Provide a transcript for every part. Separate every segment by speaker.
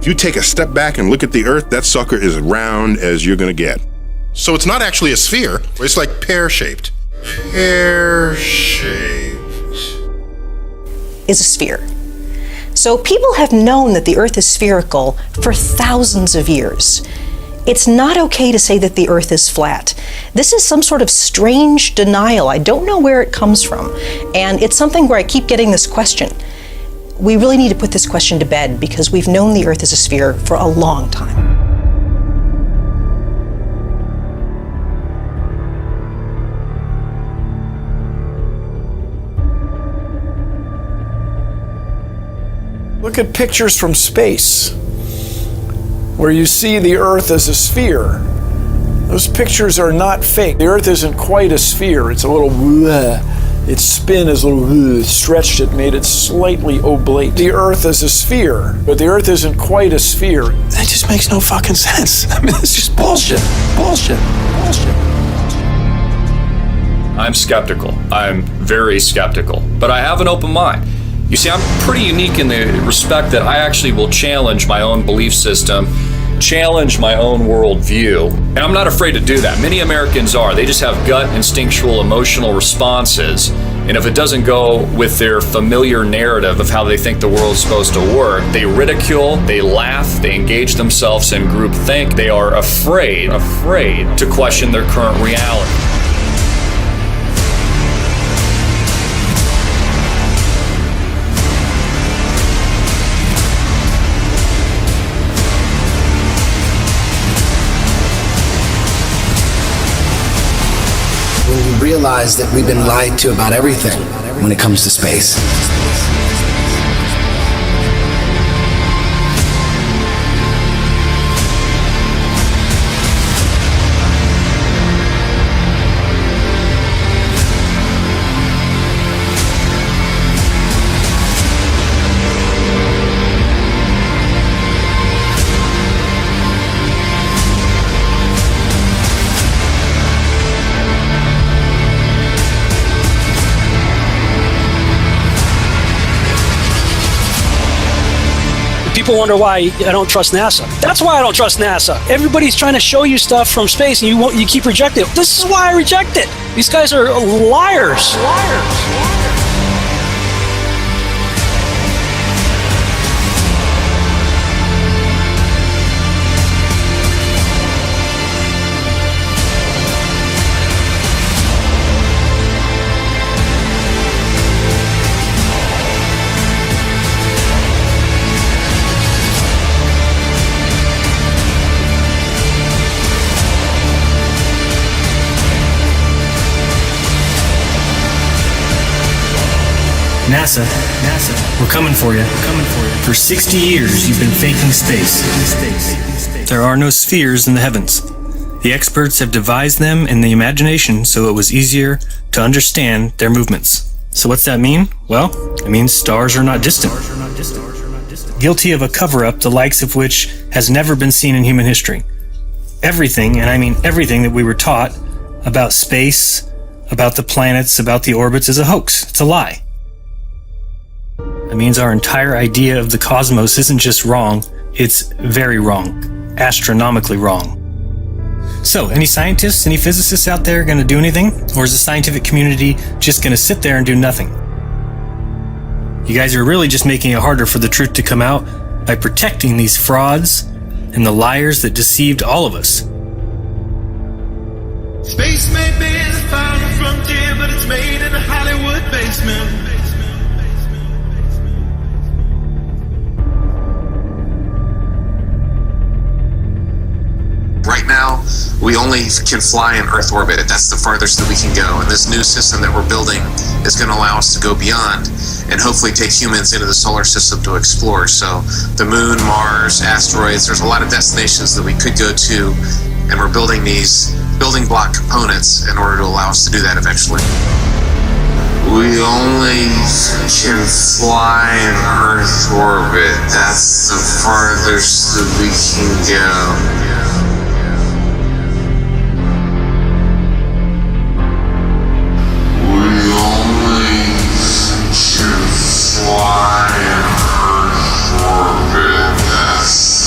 Speaker 1: If you take a step back and look at the Earth, that sucker is round as you're going to get.
Speaker 2: So it's not actually a sphere, it's like pear-shaped. Pear-shaped.
Speaker 3: Is a sphere. So people have known that the Earth is spherical for thousands of years. It's not okay to say that the Earth is flat. This is some sort of strange denial. I don't know where it comes from. And it's something where I keep getting this question. We really need to put this question to bed because we've known the Earth is a sphere for a long time.
Speaker 4: Look at pictures from space where you see the Earth as a sphere. Those pictures are not fake. The Earth isn't quite a sphere. It's a little its spin is a little stretched it, made it slightly oblate. The Earth is a sphere, but the Earth isn't quite a sphere. That just makes no fucking sense. I mean, it's just bullshit. Bullshit. Bullshit.
Speaker 5: I'm skeptical. I'm very skeptical, but I have an open mind. You see, I'm pretty unique in the respect that I actually will challenge my own belief system, challenge my own worldview, and I'm not afraid to do that. Many Americans are. They just have gut, instinctual, emotional responses, and if it doesn't go with their familiar narrative of how they think the world's supposed to work, they ridicule, they laugh, they engage themselves in groupthink. They are afraid to question their current reality.
Speaker 6: When we realize that we've been lied to about everything when it comes to space.
Speaker 7: People wonder why I don't trust NASA. That's why I don't trust NASA. Everybody's trying to show you stuff from space and you keep rejecting it. This is why I reject it. These guys are liars.
Speaker 8: NASA, we're coming for you. For 60 years, you've been faking space. There are no spheres in the heavens. The experts have devised them in the imagination so it was easier to understand their movements. So what's that mean? Well, it means stars are not distant. Guilty of a cover-up the likes of which has never been seen in human history. Everything, and I mean everything that we were taught about space, about the planets, about the orbits is a hoax. It's a lie. It means our entire idea of the cosmos isn't just wrong, it's very wrong, astronomically wrong. So, any scientists, any physicists out there going to do anything? Or is the scientific community just going to sit there and do nothing? You guys are really just making it harder for the truth to come out by protecting these frauds and the liars that deceived all of us.
Speaker 9: Space may be the final frontier, but it's made in a Hollywood basement.
Speaker 10: Right now, we only can fly in Earth orbit. That's the farthest that we can go. And this new system that we're building is going to allow us to go beyond and hopefully take humans into the solar system to explore. So the moon, Mars, asteroids, there's a lot of destinations that we could go to, and we're building these building block components in order to allow us to do that eventually. We only can fly in Earth orbit. That's the farthest that we can go. Fly in Earth orbit, that's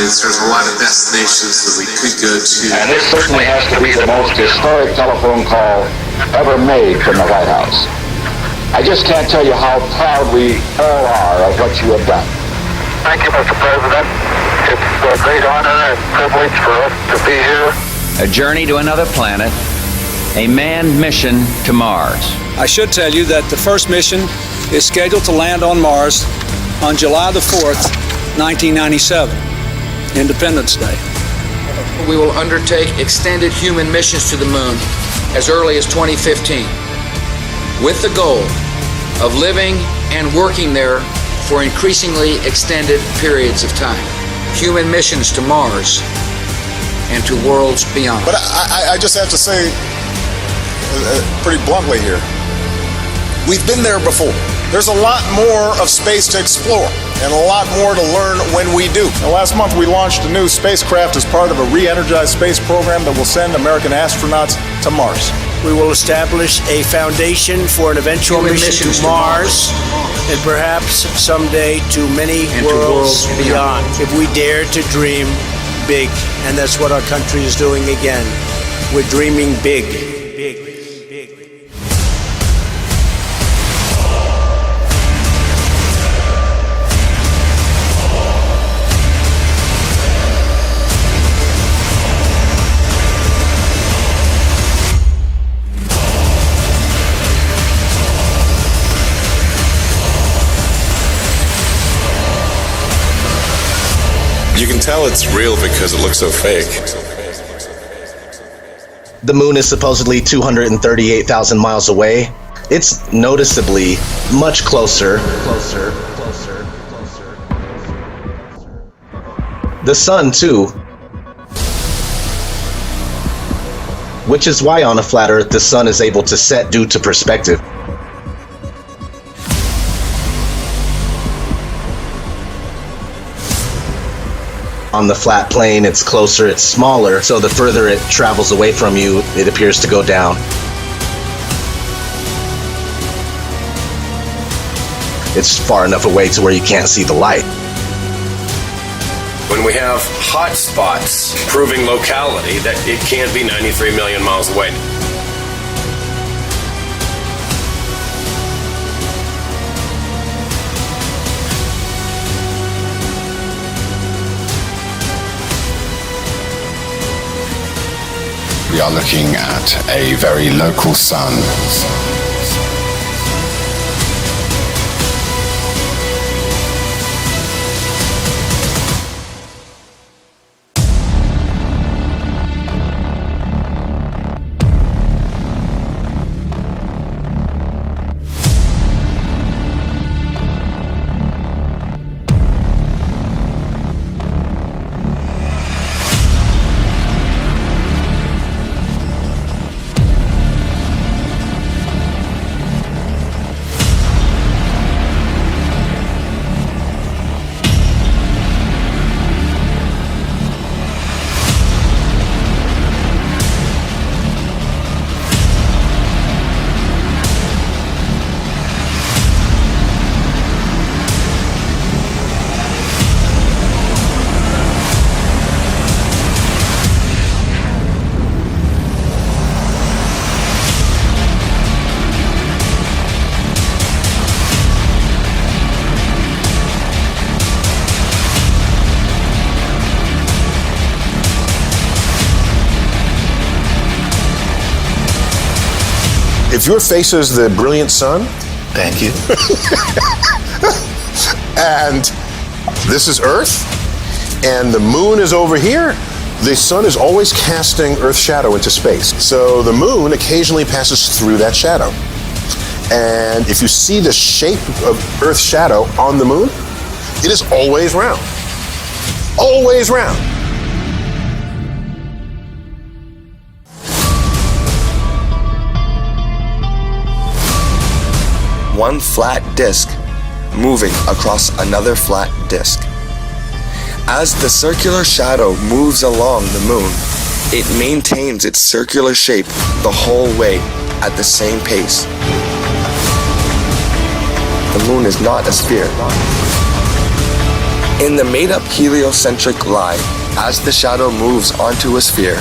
Speaker 10: planets. There's a lot of destinations that we could go to.
Speaker 11: And this certainly has to be the most historic telephone call ever made from the White House. I just can't tell you how proud we all are of what you have done.
Speaker 12: Thank you, Mr. President. It's a great honor and privilege for us to be here.
Speaker 13: A journey to another planet, a manned mission to Mars.
Speaker 14: I should tell you that the first mission is scheduled to land on Mars on July the 4th, 1997, Independence Day.
Speaker 15: We will undertake extended human missions to the moon as early as 2015, with the goal of living and working there for increasingly extended periods of time. Human missions to Mars and to worlds beyond.
Speaker 16: But I just have to say, pretty bluntly here, we've been there before. There's a lot more of space to explore and a lot more to learn when we do.
Speaker 4: Now, last month we launched a new spacecraft as part of a re-energized space program that will send American astronauts to Mars.
Speaker 17: We will establish a foundation for an eventual mission to Mars and perhaps someday to many worlds beyond. If we dare to dream big, and that's what our country is doing again. We're dreaming big.
Speaker 2: You can tell it's real because it looks so fake.
Speaker 18: The moon is supposedly 238,000 miles away. It's noticeably much closer. The sun, too. Which is why on a flat Earth the sun is able to set due to perspective. On the flat plane, it's closer, it's smaller, so the further it travels away from you, it appears to go down. It's far enough away to where you can't see the light.
Speaker 19: When we have hot spots proving locality, that it can't be 93 million miles away.
Speaker 20: We are looking at a very local sun.
Speaker 2: If your face is the brilliant sun,
Speaker 20: thank you.
Speaker 2: And this is Earth, and the moon is over here, the sun is always casting Earth's shadow into space. So the moon occasionally passes through that shadow. And if you see the shape of Earth's shadow on the moon, it is always round. Always round.
Speaker 21: One flat disk moving across another flat disk. As the circular shadow moves along the moon, it maintains its circular shape the whole way at the same pace. The moon is not a sphere. In the made-up heliocentric line, as the shadow moves onto a sphere,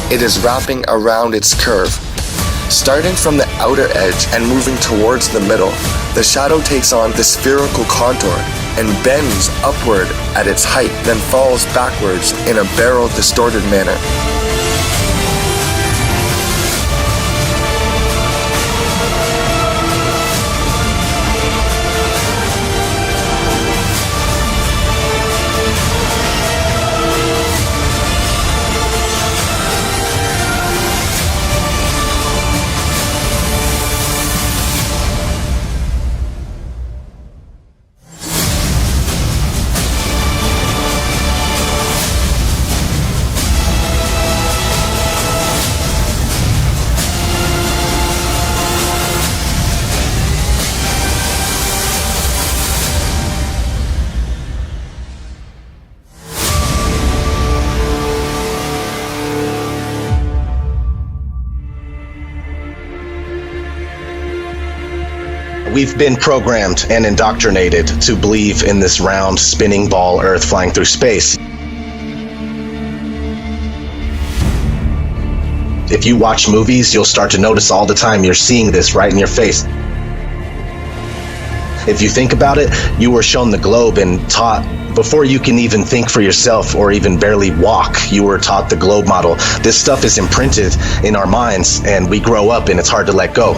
Speaker 21: it is wrapping around its curve. Starting from the outer edge and moving towards the middle, the shadow takes on the spherical contour and bends upward at its height, then falls backwards in a barrel-distorted manner.
Speaker 18: We've been programmed and indoctrinated to believe in this round, spinning ball Earth flying through space. If you watch movies, you'll start to notice all the time you're seeing this right in your face. If you think about it, you were shown the globe and taught, before you can even think for yourself or even barely walk, you were taught the globe model. This stuff is imprinted in our minds, and we grow up and it's hard to let go.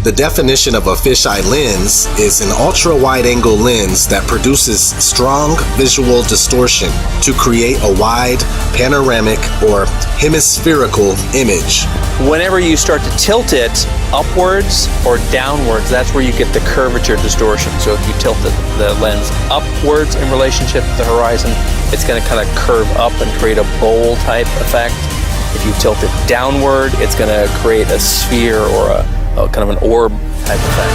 Speaker 18: The definition of a fisheye lens is an ultra-wide-angle lens that produces strong visual distortion to create a wide, panoramic, or hemispherical image.
Speaker 1: Whenever you start to tilt it upwards or downwards, that's where you get the curvature distortion. So if you tilt the lens upwards in relationship to the horizon, it's going to kind of curve up and create a bowl type effect. If you tilt it downward, it's going to create a sphere or a kind of an orb type effect.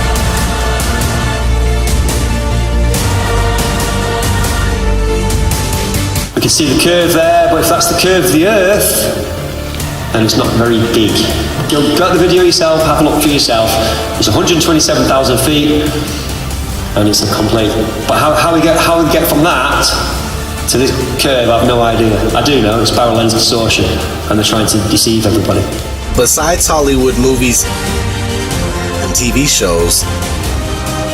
Speaker 22: We can see the curve there, but if that's the curve of the Earth, then it's not very big. Go at the video yourself, have a look for yourself. It's 127,000 feet, and it's a complete. But how we get from that to this curve, I have no idea. I do know it's barrel lens distortion, and they're trying to deceive everybody.
Speaker 18: Besides Hollywood movies and TV shows,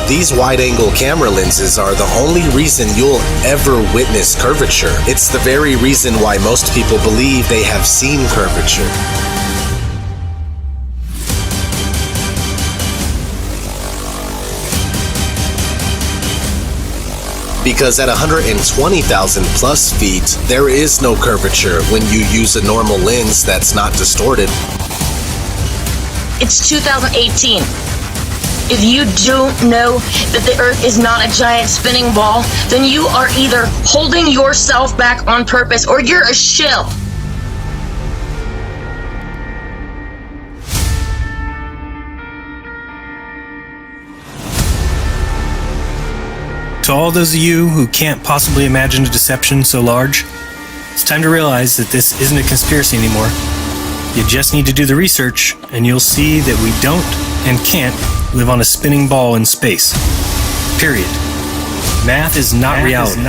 Speaker 18: these wide-angle camera lenses are the only reason you'll ever witness curvature. It's the very reason why most people believe they have seen curvature. Because at 120,000 plus feet, there is no curvature when you use a normal lens that's not distorted.
Speaker 23: It's 2018.
Speaker 3: If you don't know that the Earth is not a giant spinning ball, then you are either holding yourself back on purpose or you're a shill.
Speaker 8: To all those of you who can't possibly imagine a deception so large, it's time to realize that this isn't a conspiracy anymore. You just need to do the research, and you'll see that we don't and can't live on a spinning ball in space. Period. Math is not reality.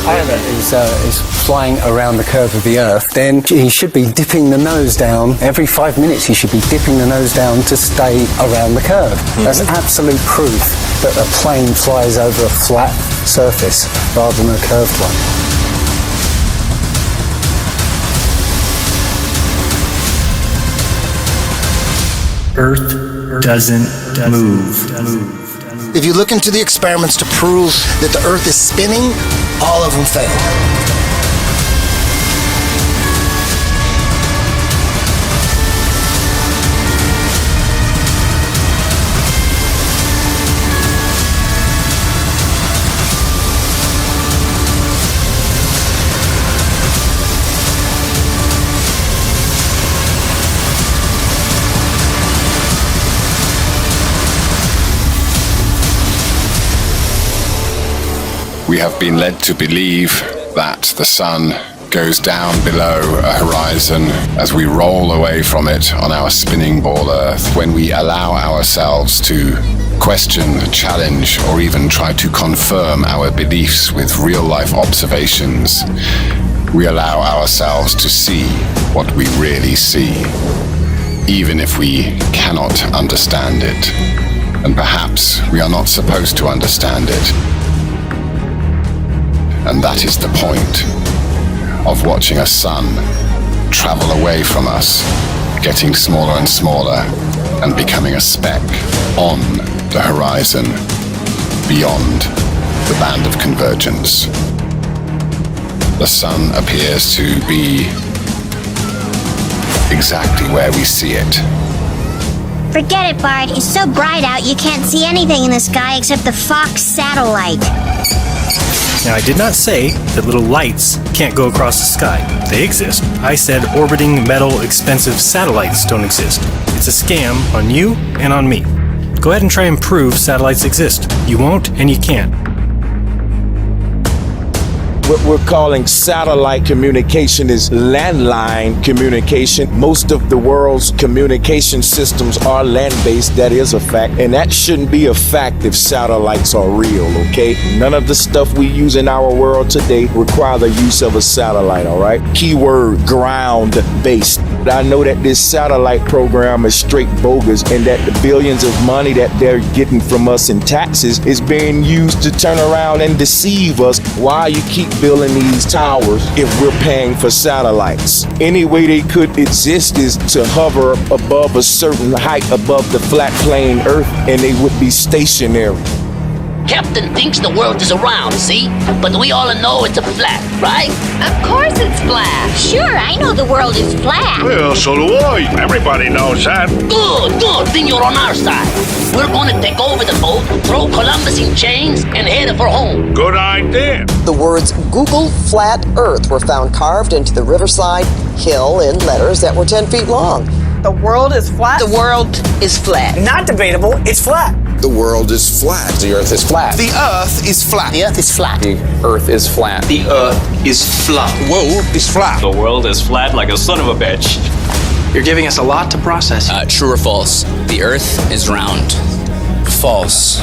Speaker 5: Pilot is flying around the curve of the Earth, then he should be dipping the nose down. Every 5 minutes he should be dipping the nose down to stay around the curve. That's absolute proof that a plane flies over a flat surface rather than a curved one.
Speaker 8: Earth doesn't move.
Speaker 6: If you look into the experiments to prove that the Earth is spinning, all of them fail.
Speaker 20: We have been led to believe that the sun goes down below a horizon as we roll away from it on our spinning ball Earth. When we allow ourselves to question, challenge, or even try to confirm our beliefs with real-life observations, we allow ourselves to see what we really see, even if we cannot understand it. And perhaps we are not supposed to understand it. And that is the point of watching a sun travel away from us, getting smaller and smaller, and becoming a speck on the horizon, beyond the band of convergence. The sun appears to be exactly where we see it.
Speaker 23: Forget it, Bart. It's so bright out you can't see anything in the sky except the Fox satellite.
Speaker 8: Now, I did not say that little lights can't go across the sky. They exist. I said orbiting metal expensive satellites don't exist. It's a scam on you and on me. Go ahead and try and prove satellites exist. You won't and you can't.
Speaker 24: What we're calling satellite communication is landline communication. Most of the world's communication systems are land-based. That is a fact. And that shouldn't be a fact if satellites are real, okay? None of the stuff we use in our world today require the use of a satellite, all right? Keyword, ground-based. I know that this satellite program is straight bogus and that the billions of money that they're getting from us in taxes is being used to turn around and deceive us. Why you keep building these towers if we're paying for satellites? Any way they could exist is to hover above a certain height above the flat plane Earth and they would be stationary.
Speaker 25: Captain thinks the world is round, see? But we all know it's a flat, right?
Speaker 23: Of course it's flat. Sure, I know the world is flat.
Speaker 26: Well, so do I. Everybody knows that.
Speaker 25: Good. Then you're on our side. We're gonna take over the boat, throw Columbus in chains, and head for home.
Speaker 26: Good idea.
Speaker 27: The words Google Flat Earth were found carved into the riverside hill in letters that were 10 feet long.
Speaker 28: The world is flat?
Speaker 27: The world is flat.
Speaker 28: Not debatable, it's flat.
Speaker 2: The world is flat.
Speaker 29: The Earth is flat.
Speaker 27: The Earth is flat. The Earth is flat.
Speaker 29: The Earth is flat.
Speaker 30: The Earth is flat.
Speaker 27: Whoa, it's flat.
Speaker 30: The world is flat like a son of a bitch.
Speaker 31: You're giving us a lot to process.
Speaker 13: True or false? The Earth is round. False.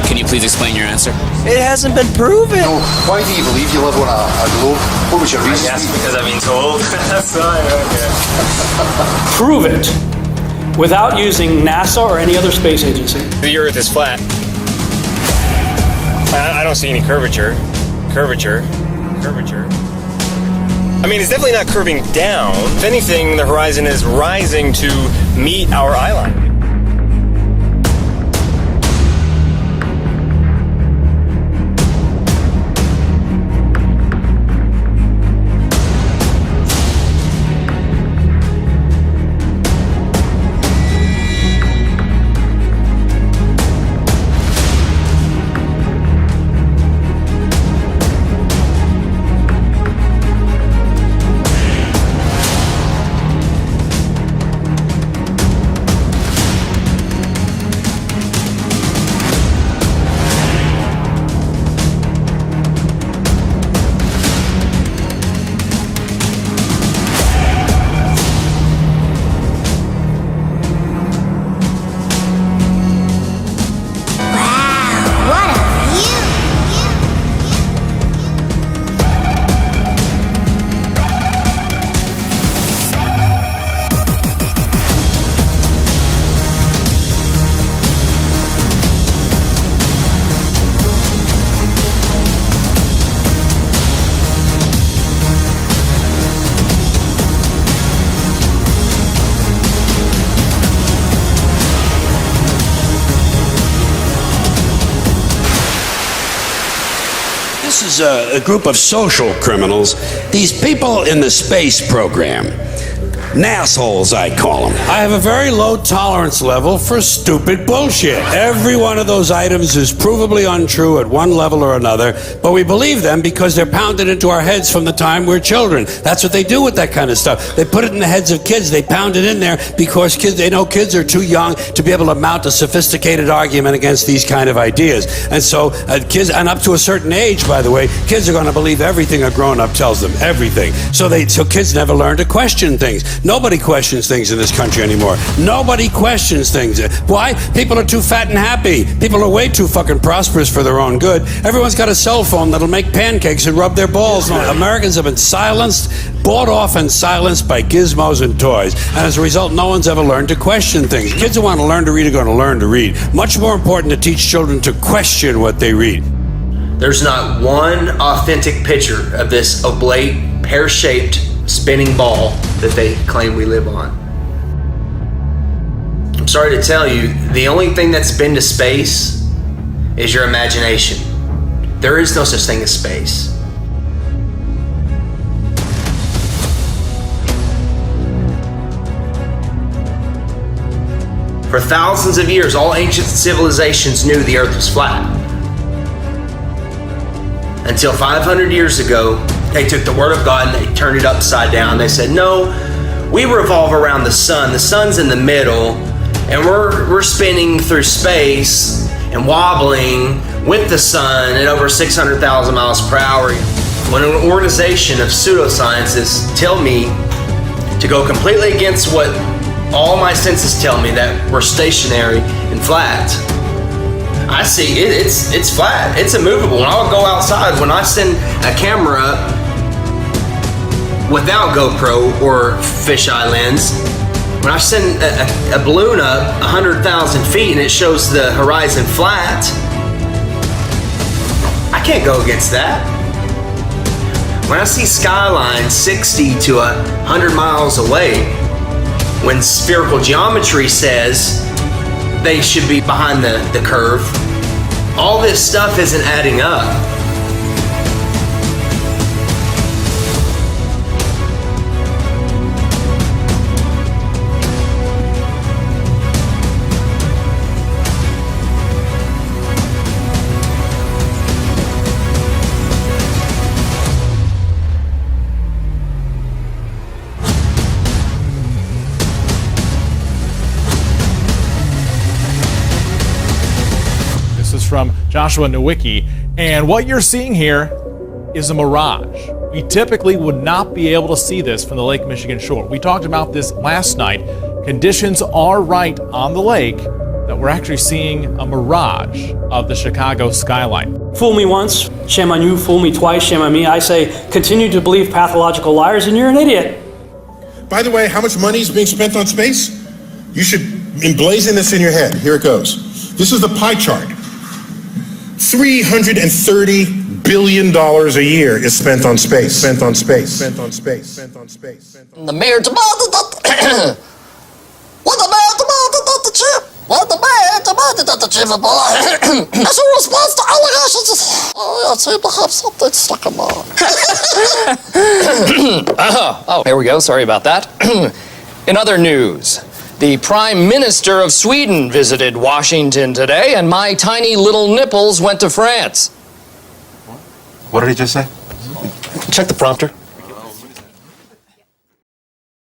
Speaker 13: Can you please explain your answer?
Speaker 28: It hasn't been proven.
Speaker 16: No, why do you believe you live on a globe? What was your reason?
Speaker 30: I guess because I've been told. That's why, okay.
Speaker 7: Prove it without using NASA or any other space agency.
Speaker 29: The Earth is flat. I don't see any curvature. Curvature. I mean, it's definitely not curving down. If anything, the horizon is rising to meet our eye line.
Speaker 1: as a group of social criminals, these people in the space program, nassholes, I call them. I have a very low tolerance level for stupid bullshit. Every one of those items is provably untrue at one level or another, but we believe them because they're pounded into our heads from the time we're children. That's what they do with that kind of stuff. They put it in the heads of kids. They pound it in there because they know kids are too young to be able to mount a sophisticated argument against these kind of ideas. And so kids, and up to a certain age, by the way, kids are going to believe everything a grown-up tells them, everything. So kids never learn to question things. Nobody questions things in this country anymore. Nobody questions things. Why? People are too fat and happy. People are way too fucking prosperous for their own good. Everyone's got a cell phone that'll make pancakes and rub their balls. Americans have been silenced, bought off and silenced by gizmos and toys. And as a result, no one's ever learned to question things. Kids who want to learn to read are going to learn to read. Much more important to teach children to question what they read.
Speaker 31: There's not one authentic picture of this oblate, pear-shaped spinning ball that they claim we live on. I'm sorry to tell you, the only thing that's been to space is your imagination. There is no such thing as space. For thousands of years, all ancient civilizations knew the Earth was flat. Until 500 years ago, they took the Word of God and they turned it upside down. They said, no, we revolve around the sun. The sun's in the middle, and we're spinning through space and wobbling with the sun at over 600,000 miles per hour. When an organization of pseudoscientists tell me to go completely against what all my senses tell me, that we're stationary and flat, I see it's flat. It's immovable. When I'll go outside, when I send a camera up without GoPro or fisheye lens, when I send a balloon up 100,000 feet and it shows the horizon flat, I can't go against that. When I see skylines 60 to 100 miles away, when spherical geometry says they should be behind the curve, all this stuff isn't adding up.
Speaker 4: From Joshua Nowicki, and what you're seeing here is a mirage. We typically would not be able to see this from the Lake Michigan shore. We talked about this last night. Conditions are right on the lake that we're actually seeing a mirage of the Chicago skyline.
Speaker 7: Fool me once, shame on you. Fool me twice, shame on me. I say, continue to believe pathological liars and you're an idiot.
Speaker 2: By the way, how much money is being spent on space? You should emblazon this in your head. Here it goes. This is the pie chart. $330 billion a year is spent on space. Spent on space. Spent on space. Spent on space.
Speaker 9: The mayor demanded that what the mayor demanded that the chip. What the mayor demanded that the chip as a response to allegations. I seem to have something stuck in my
Speaker 10: Oh, here we go. Sorry about that. In other news, the Prime Minister of Sweden visited Washington today, and my tiny little nipples went to France.
Speaker 11: What did he just say?
Speaker 10: Check the prompter.